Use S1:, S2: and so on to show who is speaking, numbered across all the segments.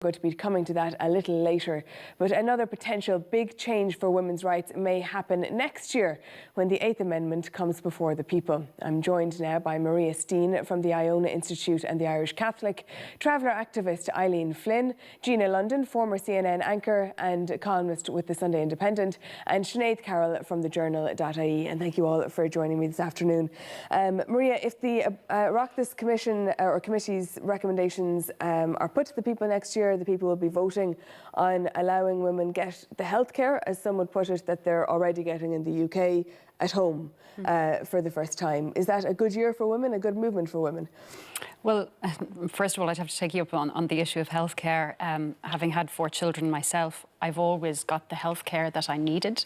S1: Going to be coming to that a little later, but another potential big change for women's rights may happen next year when the 8th Amendment comes before the people. I'm joined now by Maria Steen from the Iona Institute and the Irish Catholic, traveller activist Eileen Flynn, Gina London, former CNN anchor and columnist with the Sunday Independent, and Sinead Carroll from the journal.ie. And thank you all for joining me this afternoon. Maria, if the Oireachtas Commission or Committee's recommendations are put to the people next year, the people will be voting on allowing women get the healthcare, as some would put it, that they're already getting in the UK at home for the first time. Is that a good year for women, a good movement for women?
S2: Well, first of all, I'd have to take you up on the issue of healthcare. Having had 4 children myself, I've always got the healthcare that I needed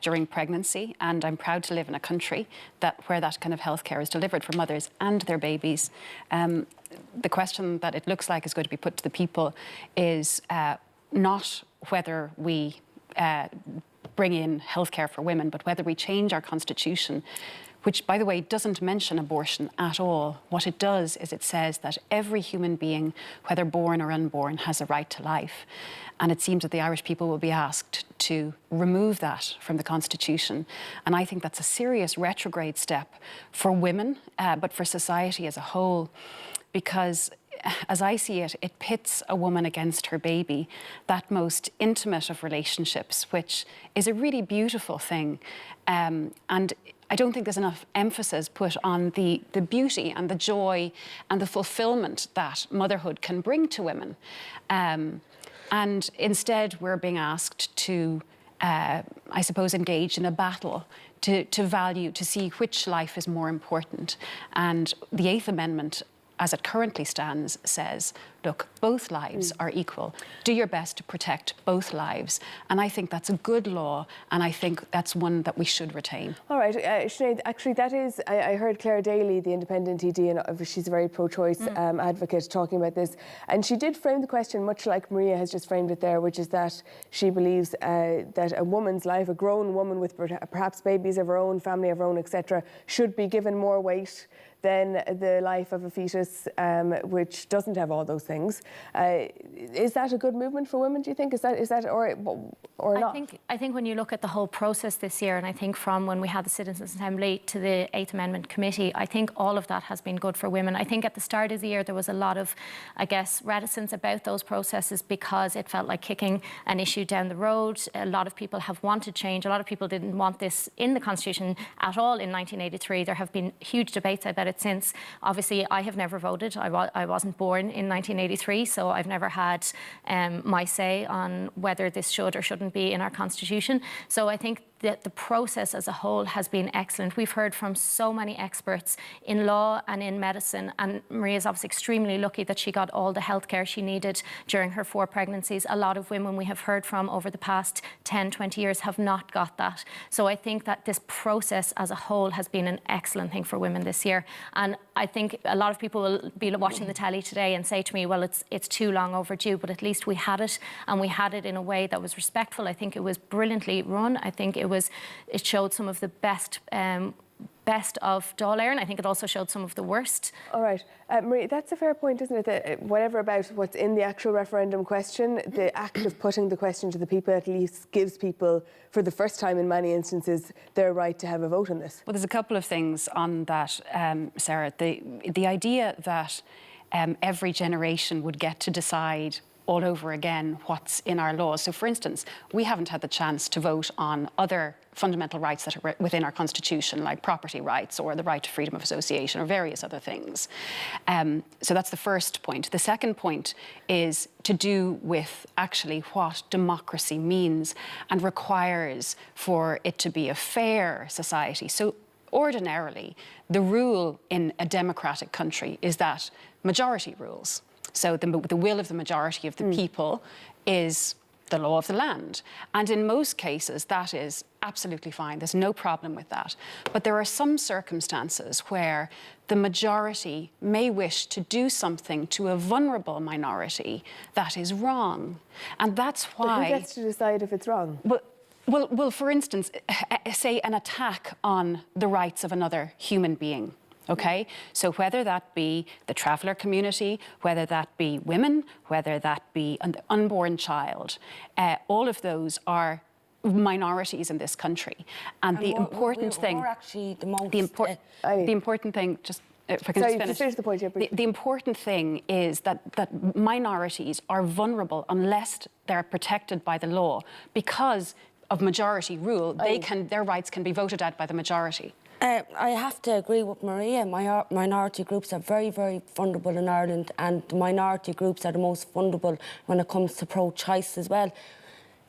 S2: during pregnancy, and I'm proud to live in a country where that kind of healthcare is delivered for mothers and their babies. The question that it looks like is going to be put to the people is not whether we bring in healthcare for women, but whether we change our constitution, which, by the way, doesn't mention abortion at all. What it does is it says that every human being, whether born or unborn, has a right to life. And it seems that the Irish people will be asked to remove that from the Constitution. And I think that's a serious retrograde step for women, but for society as a whole, because as I see it, it pits a woman against her baby, that most intimate of relationships, which is a really beautiful thing. And I don't think there's enough emphasis put on the beauty and the joy and the fulfillment that motherhood can bring to women. And instead, we're being asked to, I suppose, engage in a battle to value, to see which life is more important. And the 8th Amendment, as it currently stands, says, look, both lives are equal. Do your best to protect both lives. And I think that's a good law, and I think that's one that we should retain. All right,
S1: Sinead, actually that is, I heard Claire Daly, the Independent TD, and she's a very pro-choice advocate, talking about this. And she did frame the question much like Maria has just framed it there, which is that she believes that a woman's life, a grown woman with perhaps babies of her own, family of her own, etc., should be given more weight than the life of a fetus, which doesn't have all those things. Is that a good movement for women, do you think? Is that or not?
S3: I think when you look at the whole process this year, and I think from when we had the Citizens' Assembly to the 8th Amendment Committee, I think all of that has been good for women. I think at the start of the year there was a lot of, I guess, reticence about those processes because it felt like kicking an issue down the road. A lot of people have wanted change. A lot of people didn't want this in the Constitution at all in 1983. There have been huge debates about it since. Obviously, I have never voted. I wasn't born in 1983, so I've never had my say on whether this should or shouldn't be in our Constitution. So I think that the process as a whole has been excellent. We've heard from so many experts in law and in medicine, and Maria's obviously extremely lucky that she got all the healthcare she needed during her 4 pregnancies. A lot of women we have heard from over the past 10, 20 years have not got that. So I think that this process as a whole has been an excellent thing for women this year. And I think a lot of people will be watching the telly today and say to me, well, it's too long overdue, but at least we had it, and we had it in a way that was respectful. I think it was brilliantly run. I think it showed some of the best of Dáil Éireann. I think it also showed some of the worst.
S1: All right. Marie, that's a fair point, isn't it? That whatever about what's in the actual referendum question, the act of putting the question to the people at least gives people, for the first time in many instances, their right to have a vote on this.
S2: Well, there's a couple of things on that, Sarah. The idea that every generation would get to decide all over again what's in our laws. So, for instance, we haven't had the chance to vote on other fundamental rights that are within our Constitution, like property rights or the right to freedom of association or various other things. So that's the first point. The second point is to do with actually what democracy means and requires for it to be a fair society. So ordinarily, the rule in a democratic country is that majority rules. So the will of the majority of the people is the law of the land. And in most cases, that is absolutely fine. There's no problem with that. But there are some circumstances where the majority may wish to do something to a vulnerable minority that is wrong. And that's why...
S1: But who gets to decide if it's wrong?
S2: Well, for instance, say an attack on the rights of another human being. Okay, so whether that be the traveller community, whether that be women, whether that be an unborn child, all of those are minorities in this country. And the important thing...
S4: We're actually the most...
S2: The important thing, just if I can
S1: Sorry,
S2: just
S1: finish the point.
S2: the important thing is that minorities are vulnerable unless they're protected by the law because of majority rule. Their rights can be voted out by the majority.
S4: I have to agree with Maria. Minority groups are very, very vulnerable in Ireland, and the minority groups are the most vulnerable when it comes to pro-choice as well.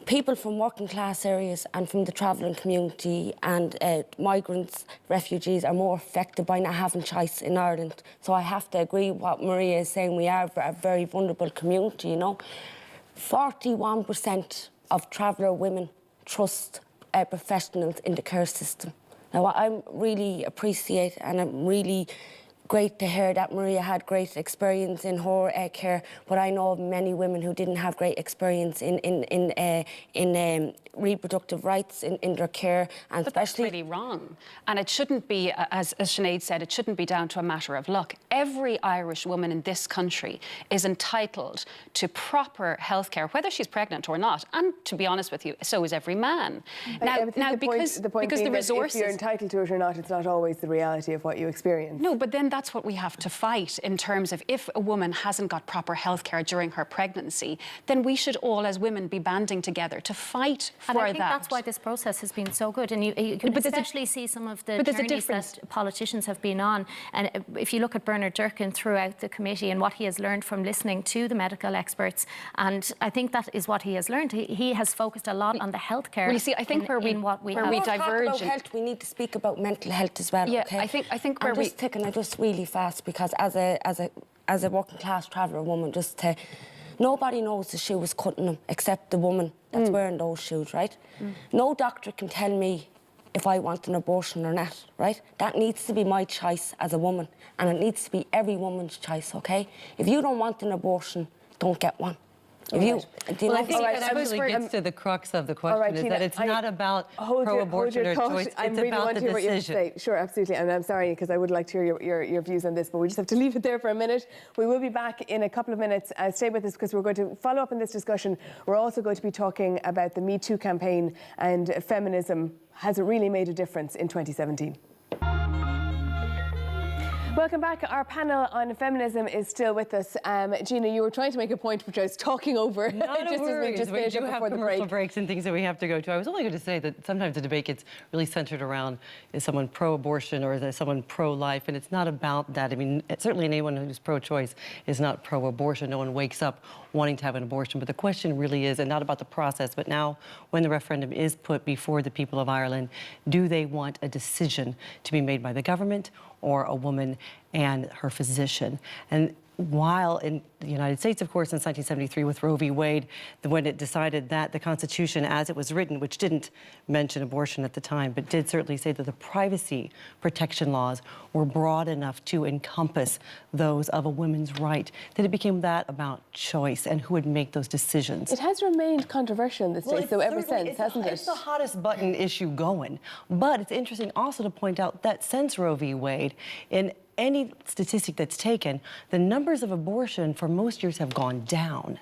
S4: People from working class areas and from the travelling community and migrants, refugees are more affected by not having choice in Ireland. So I have to agree with what Maria is saying. We are a very vulnerable community, you know. 41% of traveller women trust professionals in the care system. Now, what I really appreciate, and I'm really great to hear that Maria had great experience in her care, but I know of many women who didn't have great experience in reproductive rights in their care, and
S2: but
S4: especially...
S2: that's really wrong. And it shouldn't be, as Sinead said, it shouldn't be down to a matter of luck. Every Irish woman in this country is entitled to proper health care, whether she's pregnant or not. And to be honest with you, so is every man. Because the resources...
S1: If you're entitled to it or not, it's not always the reality of what you experience.
S2: No, but then that's what we have to fight in terms of if a woman hasn't got proper health care during her pregnancy, then we should all as women be banding together to fight for that.
S3: And I think that's why this process has been so good. And you can especially see some of the journeys that politicians have been on. And if you look at Bernard Durkin throughout the committee and what he has learned from listening to the medical experts, and I think that is what he has learned. He has focused a lot on the healthcare.
S2: Well, you see, I think where we diverge,
S4: about health, we need to speak about mental health as well.
S2: Yeah,
S4: okay?
S2: I think where
S4: I'm just taking it just really fast, because as a working class traveller woman, nobody knows the shoe is cutting them except the woman that's wearing those shoes, right? No doctor can tell me if I want an abortion or not, right? That needs to be my choice as a woman, and it needs to be every woman's choice, okay? If you don't want an abortion, don't get one.
S5: I think that actually gets to the crux of the question, is that it's not about pro-abortion or choice, it's about the decision.
S1: Sure, absolutely, and I'm sorry, because I would like to hear your views on this, but we just have to leave it there for a minute. We will be back in a couple of minutes. Stay with us, because we're going to follow up on this discussion. We're also going to be talking about the Me Too campaign and feminism. Has it really made a difference in 2017? Welcome back. Our panel on feminism is still with us. Gina, you were trying to make a point which I was talking over.
S5: Not
S1: just as we just finished up before the break.
S5: Breaks and things that we have to go to. I was only going to say that sometimes the debate gets really centered around, is someone pro-abortion or is someone pro-life, and it's not about that. I mean, certainly anyone who's pro-choice is not pro-abortion. No one wakes up wanting to have an abortion, but the question really is, and not about the process, but now when the referendum is put before the people of Ireland, do they want a decision to be made by the government or a woman and her physician? And while in the United States, of course, in 1973 with Roe v. Wade, when it decided that the Constitution as it was written, which didn't mention abortion at the time, but did certainly say that the privacy protection laws were broad enough to encompass those of a woman's right, that it became that about choice and who would make those decisions.
S1: It has remained controversial in this state, so ever since, hasn't it?
S5: It's the hottest button issue going. But it's interesting also to point out that since Roe v. Wade, in any statistic that's taken, the numbers of abortion for most years have gone down.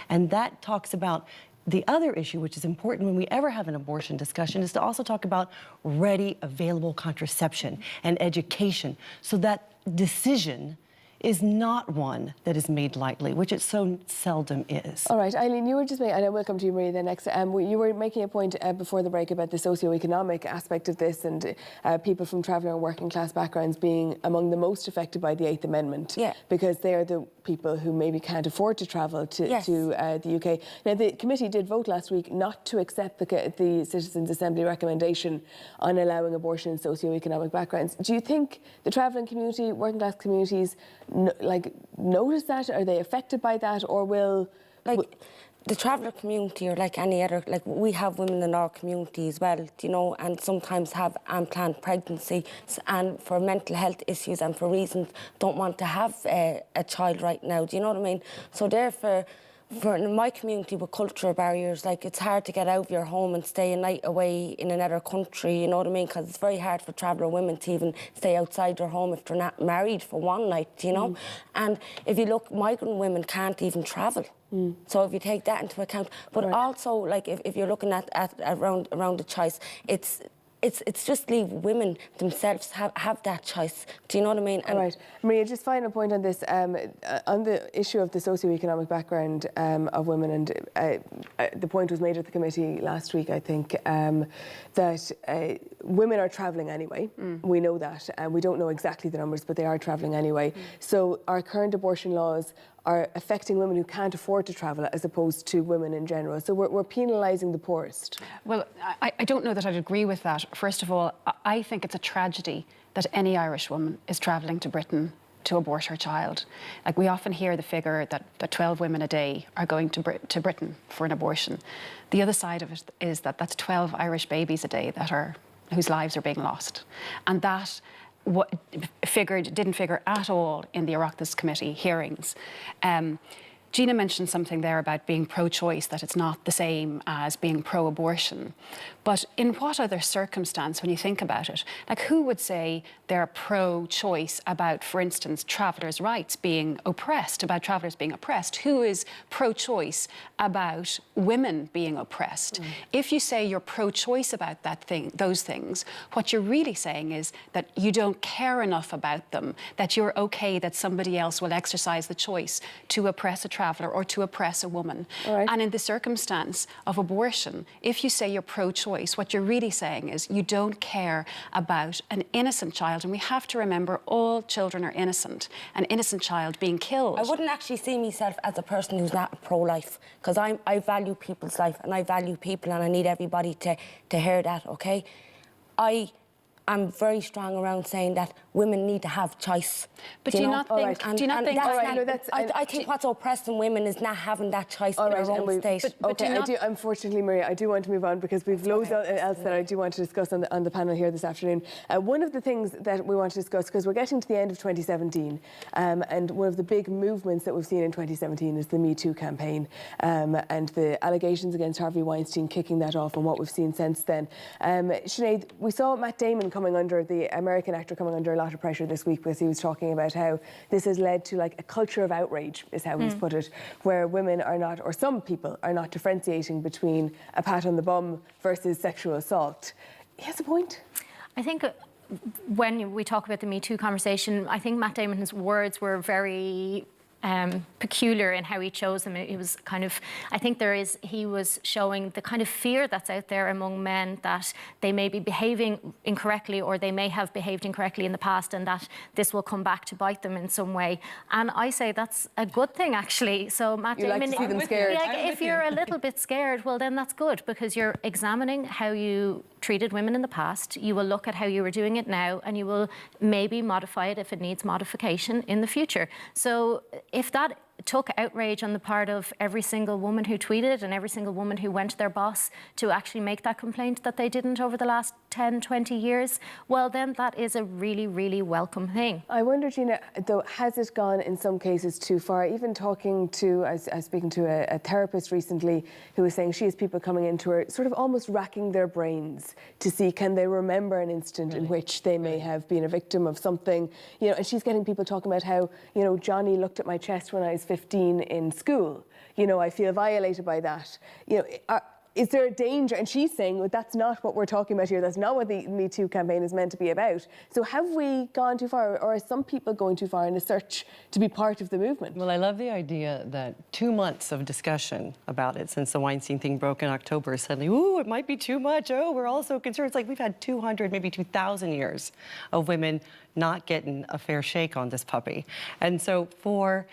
S5: And that talks about the other issue, which is important when we ever have an abortion discussion, is to also talk about ready, available contraception and education, so that decision is not one that is made lightly, which it so seldom is.
S1: All right, Eileen, you were just making, and I will come to you, Maria, then next. You were making a point before the break about the socio-economic aspect of this, and people from traveller and working class backgrounds being among the most affected by the 8th Amendment.
S4: Yeah.
S1: Because they are the people who maybe can't afford to travel to the UK. Now, the committee did vote last week not to accept the Citizens' Assembly recommendation on allowing abortion in socio-economic backgrounds. Do you think the travelling community, working class communities, notice that? Are they affected by that, or will...
S4: The traveller community, or like any other, we have women in our community as well, you know, and sometimes have unplanned pregnancy, and for mental health issues and for reasons don't want to have a child right now, do you know what I mean? So therefore, for in my community with cultural barriers, like it's hard to get out of your home and stay a night away in another country, you know what I mean? Because it's very hard for traveller women to even stay outside their home if they're not married for one night, you know? And if you look, migrant women can't even travel. So if you take that into account, but also like if you're looking at around the choice, it's just leave women themselves have that choice. Do you know what I mean?
S1: All right. Maria, just final point on this, on the issue of the socioeconomic background of women, and the point was made at the committee last week, I think, that women are travelling anyway. We know that. We don't know exactly the numbers, but they are travelling anyway. So our current abortion laws are affecting women who can't afford to travel as opposed to women in general. So we're penalising the poorest.
S2: Well, I don't know that I'd agree with that. First of all, I think it's a tragedy that any Irish woman is travelling to Britain to abort her child. Like, we often hear the figure that 12 women a day are going to Britain for an abortion. The other side of it is that that's 12 Irish babies a day whose lives are being lost. And that didn't figure at all in the Oireachtas Committee hearings. Gina mentioned something there about being pro-choice, that it's not the same as being pro-abortion. But in what other circumstance, when you think about it, like, who would say they're pro-choice about, for instance, travellers' rights being oppressed, about travellers being oppressed? Who is pro-choice about women being oppressed? If you say you're pro-choice about those things, what you're really saying is that you don't care enough about them, that you're okay that somebody else will exercise the choice to oppress a traveller or to oppress a woman.
S1: Right.
S2: And in the circumstance of abortion, if you say you're pro-choice, what you're really saying is you don't care about an innocent child. And we have to remember, all children are innocent. An innocent child being killed.
S4: I wouldn't actually see myself as a person who's not pro-life, because I value people's life and I value people, and I need everybody to hear that, okay? I'm very strong around saying that women need to have choice.
S2: But do you not think...
S1: Right.
S2: Do you not think...
S4: I think what's oppressing women is not having that choice in our own state.
S2: But
S1: Unfortunately, Maria, I do want to move on because we've loads else that I do want to discuss on the panel here this afternoon. One of the things that we want to discuss, because we're getting to the end of 2017, and one of the big movements that we've seen in 2017 is the Me Too campaign, and the allegations against Harvey Weinstein kicking that off, and what we've seen since then. Sinead, we saw Matt Damon the American actor coming under a lot of pressure this week, because he was talking about how this has led to like a culture of outrage, is how he's put it, where women are not, or some people are not, differentiating between a pat on the bum versus sexual assault. He has a point.
S3: I think when we talk about the Me Too conversation, I think Matt Damon's words were very peculiar in how he chose them. It was kind of, I think he was showing the kind of fear that's out there among men, that they may be behaving incorrectly, or they may have behaved incorrectly in the past, and that this will come back to bite them in some way. And I say that's a good thing, actually. So Matt Damon,
S1: like to see them scared.
S3: If you're a little bit scared, well, then that's good, because you're examining how you treated women in the past. You will look at how you were doing it now, and you will maybe modify it if it needs modification in the future. So if that took outrage on the part of every single woman who tweeted and every single woman who went to their boss to actually make that complaint that they didn't over the last 10, 20 years, well, then that is a really, really welcome thing.
S1: I wonder, Gina, though, has it gone in some cases too far? Even talking to, I was speaking to a therapist recently who was saying she has people coming into her sort of almost racking their brains to see, can they remember an instant in which they may have been a victim of something, you know, and she's getting people talking about how, you know, Johnny looked at my chest when I was 15 in school. You know, I feel violated by that. You know, is there a danger? And she's saying, well, that's not what we're talking about here. That's not what the Me Too campaign is meant to be about. So have we gone too far, or are some people going too far in a search to be part of the movement?
S5: Well, I love the idea that 2 months of discussion about it since the Weinstein thing broke in October, suddenly, ooh, it might be too much. Oh, we're all so concerned. It's like we've had 200, maybe 2,000 years of women not getting a fair shake on this puppy. And so for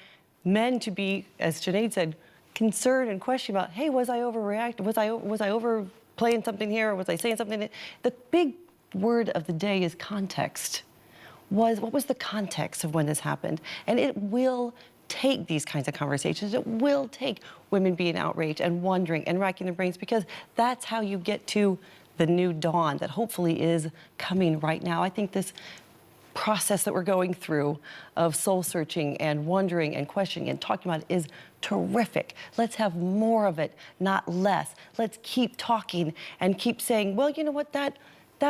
S5: men to be, as Sinead said, concerned and question about, hey, was I overreacting? Was I overplaying something here? Or was I saying something? The big word of the day is context. What was the context of when this happened? And it will take these kinds of conversations. It will take women being outraged and wondering and racking their brains, because that's how you get to the new dawn that hopefully is coming right now. I think this process that we're going through of soul searching and wondering and questioning and talking about it is terrific. Let's have more of it, not less. Let's keep talking and keep saying, well, you know what, that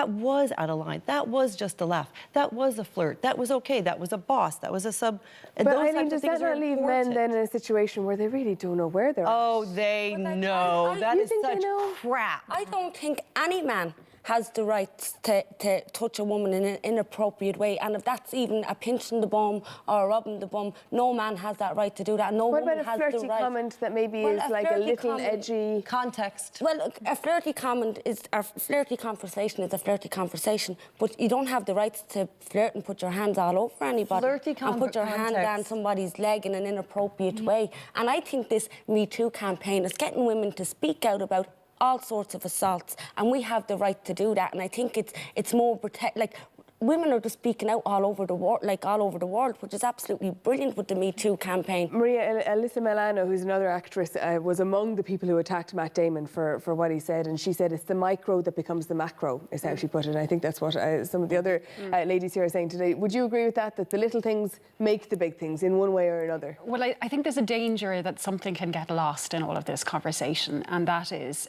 S5: was out of line. That was just a laugh. That was a flirt. That was okay. That was a boss. That was a sub.
S1: But Eileen, does that not leave men then in a situation where they really don't know where they're
S5: Oh, they know. That is such crap.
S4: I don't think any man has the right to touch a woman in an inappropriate way. And if that's even a pinch in the bum or a rub in the bum, no man has that right to do that. No woman has the right.
S1: What about a flirty comment that maybe is like a little edgy?
S5: Context.
S4: Well, look, a flirty comment is a flirty conversation is a flirty conversation, but you don't have the right to flirt and put your hands all over anybody
S5: Flirty
S4: and put your hand down somebody's leg in an inappropriate way. And I think this Me Too campaign is getting women to speak out about all sorts of assaults, and we have the right to do that. And I think it's more like women are just speaking out all over the world, which is absolutely brilliant with the Me Too campaign.
S1: Maria, Alyssa Milano, who's another actress, was among the people who attacked Matt Damon for what he said, and she said it's the micro that becomes the macro, is how she put it. And I think that's what some of the other ladies here are saying today. Would you agree with that the little things make the big things in one way or another?
S2: Well, I think there's a danger that something can get lost in all of this conversation, and that is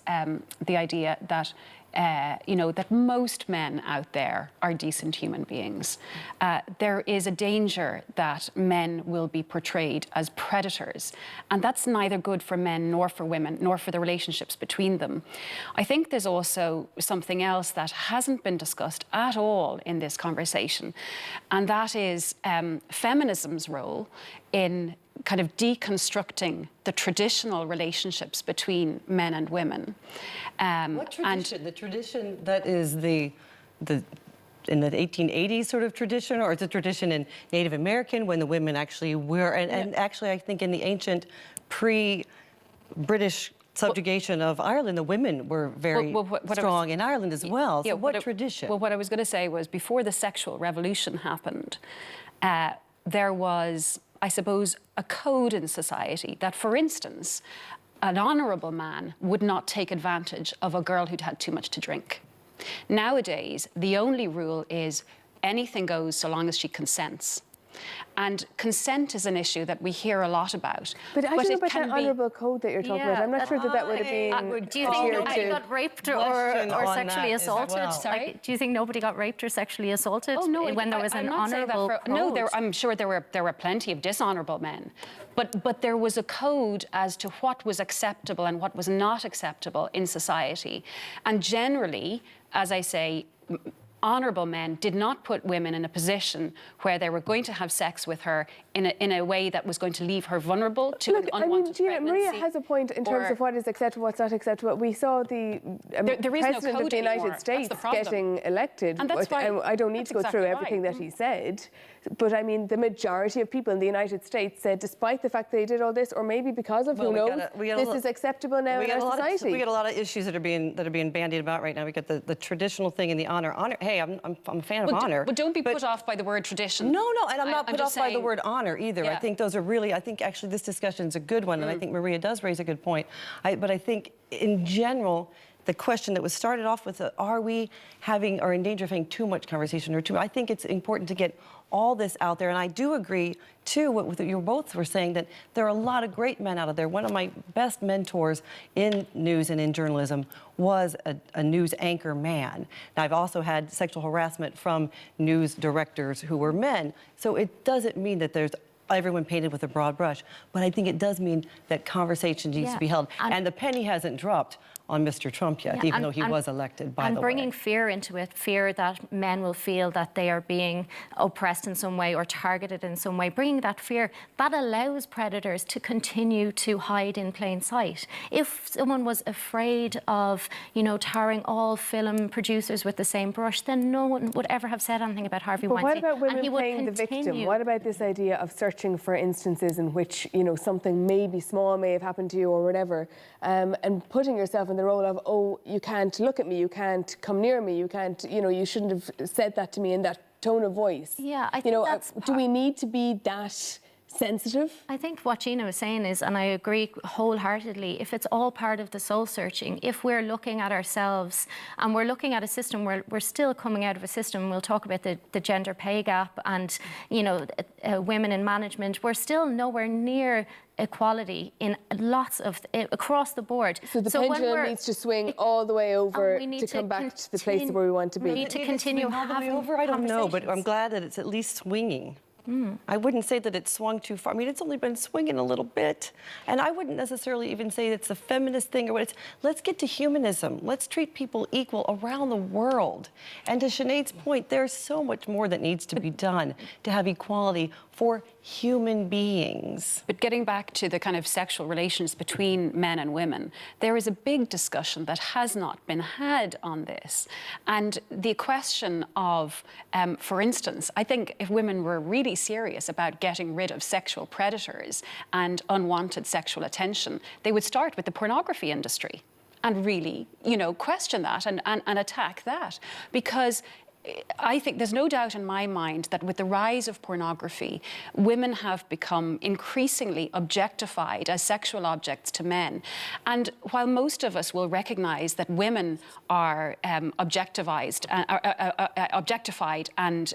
S2: the idea that that most men out there are decent human beings. There is a danger that men will be portrayed as predators, and that's neither good for men nor for women, nor for the relationships between them. I think there's also something else that hasn't been discussed at all in this conversation, and that is feminism's role in kind of deconstructing the traditional relationships between men and women.
S5: What tradition? The tradition that is in the 1880s sort of tradition, or is it tradition in Native American when the women actually were, and actually I think in the ancient pre-British subjugation of Ireland, the women were very strong in Ireland as well. So what tradition?
S2: Well, what I was going to say was before the sexual revolution happened, there was, I suppose, a code in society that, for instance, an honourable man would not take advantage of a girl who'd had too much to drink. Nowadays, the only rule is anything goes so long as she consents. And consent is an issue that we hear a lot about.
S1: But I don't know about that honourable code that you're talking about. I'm not sure that would have been.
S3: Do you think nobody got raped or sexually assaulted?
S5: Well.
S3: Sorry? Do you think nobody got raped or sexually assaulted when there was an honourable code?
S2: No, I'm sure there were plenty of dishonourable men. But there was a code as to what was acceptable and what was not acceptable in society. And generally, as I say, honourable men did not put women in a position where they were going to have sex with her in a way that was going to leave her vulnerable to an unwanted pregnancy.
S1: Maria has a point in terms of what is acceptable, what's not acceptable. We saw the President of the United States getting elected.
S2: And that's right.
S1: I don't need to go through everything that he said, but I mean, the majority of people in the United States said, despite the fact they did all this, or maybe because of who knows, this is acceptable now in our society.
S5: We get a lot of issues that are being bandied about right now. We got the traditional thing and the honor. Hey, I'm a fan of honor.
S2: But don't be put off by the word tradition.
S5: No, and I'm not put off by the word honor either.
S2: Yeah.
S5: I think those are really, I think actually this discussion is a good one, and I think Maria does raise a good point. But I think in general, the question that was started off with, are we having, or in danger of having too much conversation or too, I think it's important to get all this out there. And I do agree, too, what you both were saying, that there are a lot of great men out there. One of my best mentors in news and in journalism was a news anchor man. Now, I've also had sexual harassment from news directors who were men. So it doesn't mean that there's everyone painted with a broad brush, but I think it does mean that conversation needs to be held. And the penny hasn't dropped on Mr. Trump yet, even though he was elected, by the way.
S3: And bringing fear into it, fear that men will feel that they are being oppressed in some way or targeted in some way, bringing that fear, that allows predators to continue to hide in plain sight. If someone was afraid of, tarring all film producers with the same brush, then no one would ever have said anything about Harvey Weinstein.
S1: What about women playing the victim? What about this idea of searching for instances in which, something maybe small may have happened to you or whatever, and putting yourself in the role of, oh, you can't look at me, you can't come near me, you can't, you shouldn't have said that to me in that tone of voice.
S3: Yeah, I think that's
S1: do we need to be that sensitive?
S3: I think what Gina was saying is, and I agree wholeheartedly, if it's all part of the soul searching, if we're looking at ourselves and we're looking at a system where we're still coming out of a system, we'll talk about the gender pay gap and, you know, women in management, we're still nowhere near equality in lots of, across the board.
S1: So the pendulum needs to swing all the way over to come back to the place where we want to be.
S3: We need to continue having
S5: over. I don't know, but I'm
S3: conversations.
S5: glad that it's at least swinging. I wouldn't say that it swung too far. I mean, it's only been swinging a little bit. And I wouldn't necessarily even say it's a feminist thing or what it's. Let's get to humanism. Let's treat people equal around the world. And to Sinead's point, there's so much more that needs to be done to have equality for human beings.
S2: But getting back to the kind of sexual relations between men and women, there is a big discussion that has not been had on this. And the question of, for instance, I think if women were really serious about getting rid of sexual predators and unwanted sexual attention, they would start with the pornography industry and really, you know, question that and attack that. Because I think there's no doubt in my mind that with the rise of pornography, women have become increasingly objectified as sexual objects to men. And while most of us will recognise that women are objectified and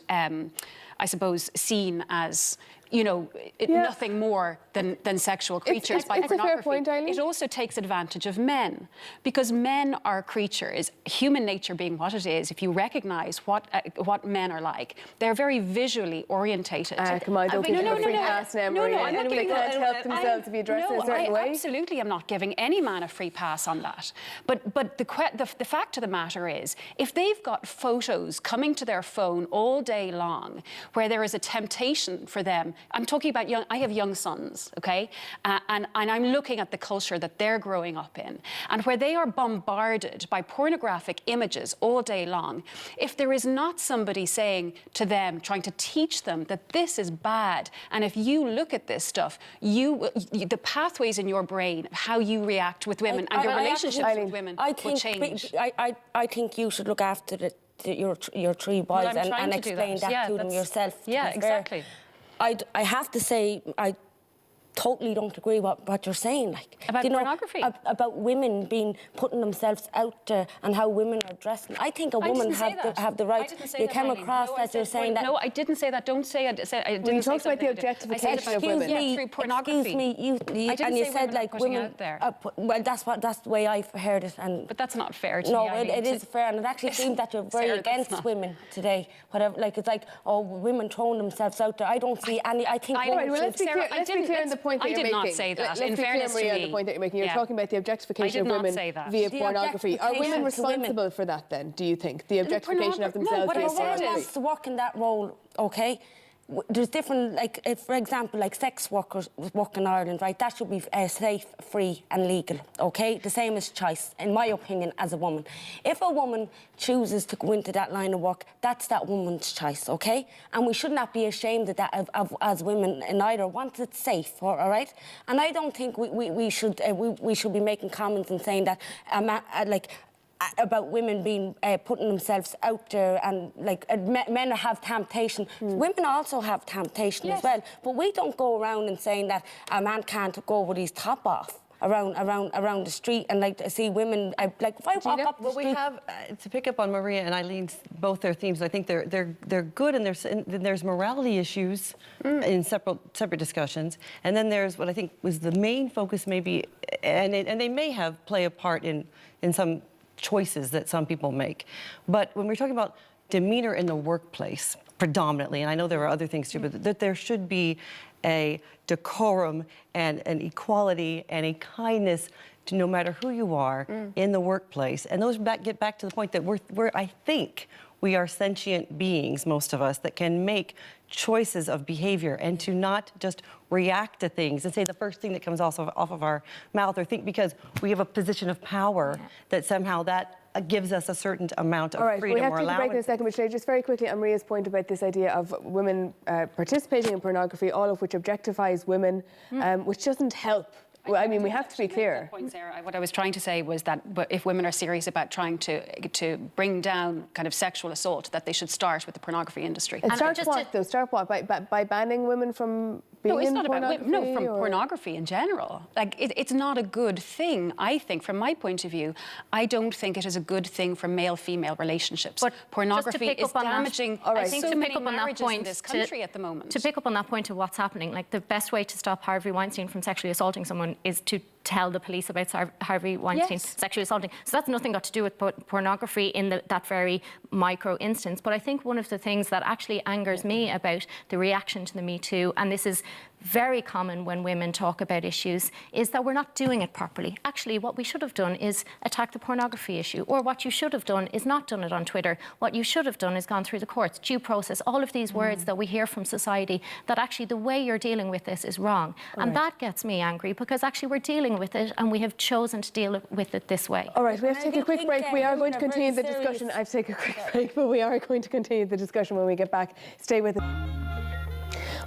S2: I suppose seen as, you know, nothing more than sexual creatures by
S1: it's a
S2: pornography.
S1: fair point, Eileen.
S2: It also takes advantage of men, because men are creatures, human nature being what it is. If you recognise what men are like, they're very visually orientated.
S1: Come on, don't give them a free pass now, Maria.
S2: I'm not
S1: Anybody
S2: giving
S1: can't help themselves to be dressed in a certain way.
S2: Absolutely am not giving any man a free pass on that. But the fact of the matter is, if they've got photos coming to their phone all day long, where there is a temptation for them, I'm talking about I have young sons, okay? And I'm looking at the culture that they're growing up in, and where they are bombarded by pornographic images all day long. If there is not somebody saying to them, trying to teach them that this is bad, and if you look at this stuff, the pathways in your brain, how you react with women and your relationships with women will change.
S4: I think you should look after your three boys and explain that to them yourself.
S2: Yeah, exactly.
S4: I have to say, I totally don't agree with what you're saying. Like,
S2: about
S4: you know,
S2: pornography?
S4: About women putting themselves out there and how women are dressing. I think a woman have the right. You came across that you're saying that.
S2: No, I didn't say that. Don't say it. I didn't
S1: you
S2: say
S1: talked about the objectification of women.
S2: Through pornography.
S4: Excuse me, and you said like women.
S2: Out there.
S4: Well, that's the way I've heard it.
S2: But that's not fair to
S4: no,
S2: me.
S4: it is fair, and it actually seems that you're very against women today. Whatever, like it's like, oh, women throwing themselves out there. I don't see any. I think.
S1: Well, let's be clear. Let's be clear on the point that you're making.
S2: I did not say that.
S1: Let's
S2: in
S1: be
S2: fairness
S1: clear, Maria,
S2: to me,
S1: on the point that you're making. You're talking about the objectification of women via pornography. Are women responsible for that then, do you think? The objectification of themselves via pornography?
S4: Wants to work in that role, okay? There's different, like, if, for example, like sex workers work in Ireland, right? That should be safe, free and legal, okay? The same as choice, in my opinion, as a woman. If a woman chooses to go into that line of work, that's that woman's choice, okay? And we should not be ashamed of that as women in either. Once it's safe, all right? And I don't think we should be making comments and saying that, about women being putting themselves out there, and like men have temptation. Women also have temptation as well, but we don't go around and saying that a man can't go with his top off around the street and like see women like if I walk up the street.
S5: We have to pick up on Maria and Eileen's both their themes. I think they're good, and there's morality issues in separate discussions, and then there's what I think was the main focus maybe, and they may have play a part in some choices that some people make. But when we're talking about demeanor in the workplace predominantly, and I know there are other things too, but that there should be a decorum and an equality and a kindness to no matter who you are in the workplace. And those get back to the point that I think we are sentient beings, most of us, that can make choices of behavior and to not just react to things and say the first thing that comes off of our mouth, or think because we have a position of power that somehow that gives us a certain amount of freedom or allowance.
S1: We have to take a break in a second, but just very quickly on Maria's point about this idea of women participating in pornography, all of which objectifies women, which doesn't help. Well, I mean, we have to be clear.
S2: Point, Sarah. What I was trying to say was that if women are serious about trying to bring down kind of sexual assault, that they should start with the pornography industry.
S1: And start what, though? Start what? By banning women from being
S2: No, it's
S1: in
S2: not about women. No, from
S1: or...
S2: pornography in general. Like, it's not a good thing, I think, from my point of view. I don't think it is a good thing for male-female relationships.
S3: But
S2: pornography is damaging
S3: I think
S2: so
S3: to
S2: many
S3: pick up on that
S2: marriages
S3: point,
S2: in this country at the moment.
S3: To pick up on that point of what's happening, like the best way to stop Harvey Weinstein from sexually assaulting someone is to tell the police about Harvey Weinstein sexually assaulting. So that's nothing got to do with pornography in that very micro instance. But I think one of the things that actually angers me about the reaction to the Me Too, and this is very common when women talk about issues, is that we're not doing it properly. Actually, what we should have done is attack the pornography issue, or what you should have done is not done it on Twitter. What you should have done is gone through the courts, due process, all of these words that we hear from society, that actually the way you're dealing with this is wrong. And that gets me angry, because actually we're dealing with it and we have chosen to deal with it this way.
S1: All right, we have to take a quick break. We are going to continue the discussion. I have to take a quick break, but we are going to continue the discussion when we get back. Stay with us.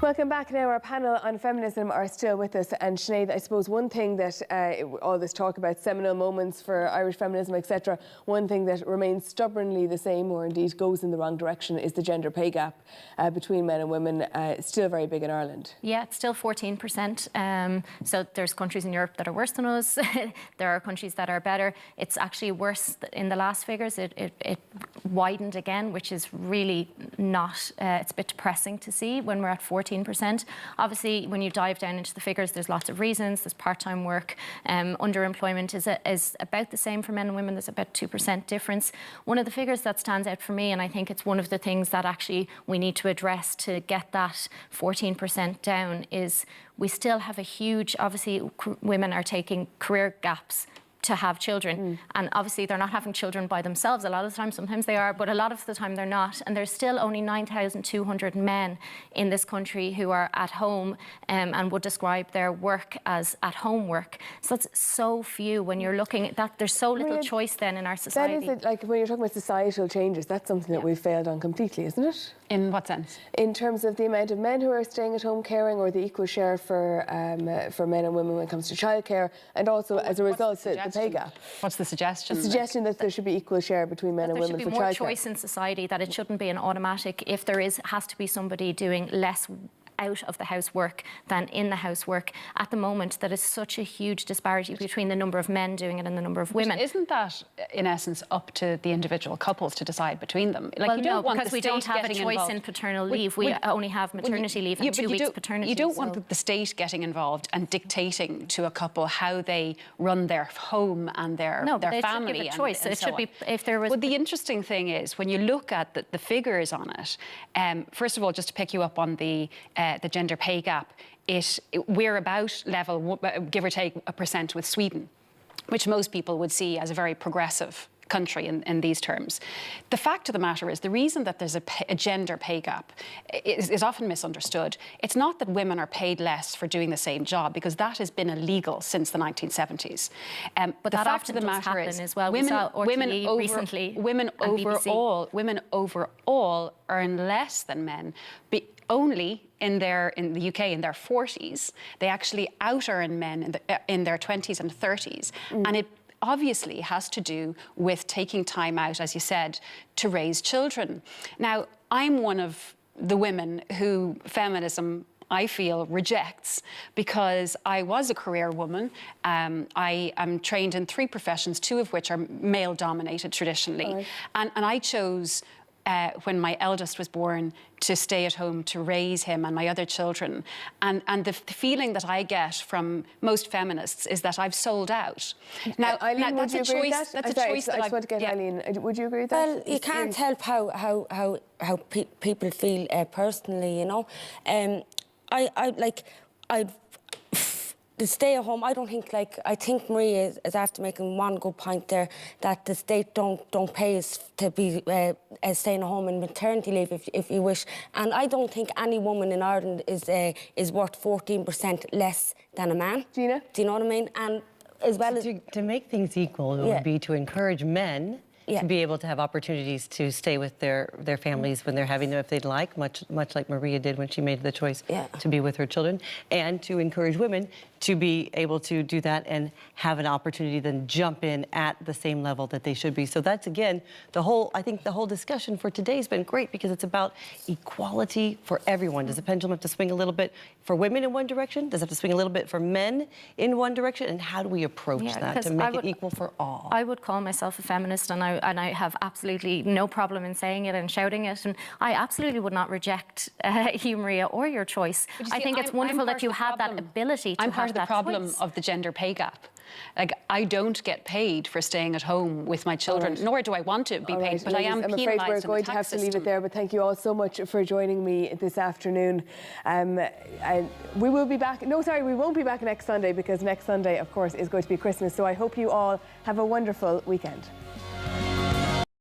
S1: Welcome back. Now, our panel on feminism are still with us. And Sinead, I suppose one thing that all this talk about seminal moments for Irish feminism, etc., one thing that remains stubbornly the same, or indeed goes in the wrong direction, is the gender pay gap between men and women. Still very big in Ireland.
S3: Yeah, it's still 14%. So there's countries in Europe that are worse than us. There are countries that are better. It's actually worse in the last figures. It widened again, which is really not, it's a bit depressing to see when we're at 14%. Obviously, when you dive down into the figures, there's lots of reasons. There's part-time work. Underemployment is about the same for men and women. There's about 2% difference. One of the figures that stands out for me, and I think it's one of the things that actually we need to address to get that 14% down, is we still have a huge, obviously, women are taking career gaps to have children. And obviously they're not having children by themselves a lot of the time. Sometimes they are, but a lot of the time they're not. And there's still only 9,200 men in this country who are at home and would describe their work as at-home work. So that's so few when you're looking at that. There's so little choice then in our society.
S1: That is, like, when you're talking about societal changes, that's something that we've failed on completely, isn't it?
S2: In what sense?
S1: In terms of the amount of men who are staying at home caring, or the equal share for men and women when it comes to childcare, and also as a result the pay gap.
S2: What's the suggestion?
S1: The suggestion that there should be equal share between men and women for childcare.
S3: There should be more choice in society, that it shouldn't be an automatic. If there is, has to be somebody doing less out of the housework than in the housework. At the moment, that is such a huge disparity between the number of men doing it and the number of women.
S2: But isn't that, in essence, up to the individual couples to decide between them? Like,
S3: well,
S2: you don't want
S3: because we don't have a choice in paternal leave. We only have maternity leave and 2 weeks paternity.
S2: You don't want the state getting involved and dictating to a couple how they run their home and their family.
S3: Should give a choice. It should be, if there was.
S2: Well, the interesting thing is, when you look at the figures on it, first of all, just to pick you up on the gender pay gap, we're about level, give or take, 1% with Sweden, which most people would see as a very progressive country in these terms. The fact of the matter is, the reason that there's a gender pay gap is often misunderstood. It's not that women are paid less for doing the same job, because that has been illegal since the 1970s.
S3: But
S2: the
S3: that
S2: fact of the matter is,
S3: as well.
S2: women overall earn less than men. Only in the UK in their 40s, they actually out-earn men in their 20s and 30s. And it obviously has to do with taking time out, as you said, to raise children. Now, I'm one of the women who feminism, I feel, rejects, because I was a career woman. I am trained in 3 professions, 2 of which are male-dominated traditionally. Right. And I chose, when my eldest was born, to stay at home to raise him and my other children. And the feeling that I get from most feminists is that I've sold out. Now,
S1: Eileen,
S2: that's a choice. That's a choice that
S1: I just want to get Eileen. Would you agree with that?
S4: Well, you can't help how people feel personally, you know. The stay at home, I don't think, I think Maria is after making one good point there, that the state don't pay us to be staying at home in maternity leave, if you wish. And I don't think any woman in Ireland is worth 14% less than a man.
S1: Gina?
S4: Do you know what I mean? And as well as...
S5: To make things equal, it would be to encourage men to be able to have opportunities to stay with their families when they're having them, if they'd like, much like Maria did when she made the choice to be with her children, and to encourage women to be able to do that and have an opportunity then jump in at the same level that they should be. So that's, again, I think the whole discussion for today has been great because it's about equality for everyone. Does the pendulum have to swing a little bit for women in one direction? Does it have to swing a little bit for men in one direction? And how do we approach that to make it equal for all?
S3: I would call myself a feminist, and I have absolutely no problem in saying it and shouting it. And I absolutely would not reject you, Maria, or your choice. I think it's wonderful that you have that ability to
S2: I'm
S3: have
S2: part of the
S3: that
S2: problem
S3: choice.
S2: of the gender pay gap. Like, I don't get paid for staying at home with my children, nor do I want to be paid, but I am penalised in the tax system.
S1: I'm afraid we're going to have to leave it there, but thank you all so much for joining me this afternoon. We will be back, we won't be back next Sunday, because next Sunday, of course, is going to be Christmas, so I hope you all have a wonderful weekend.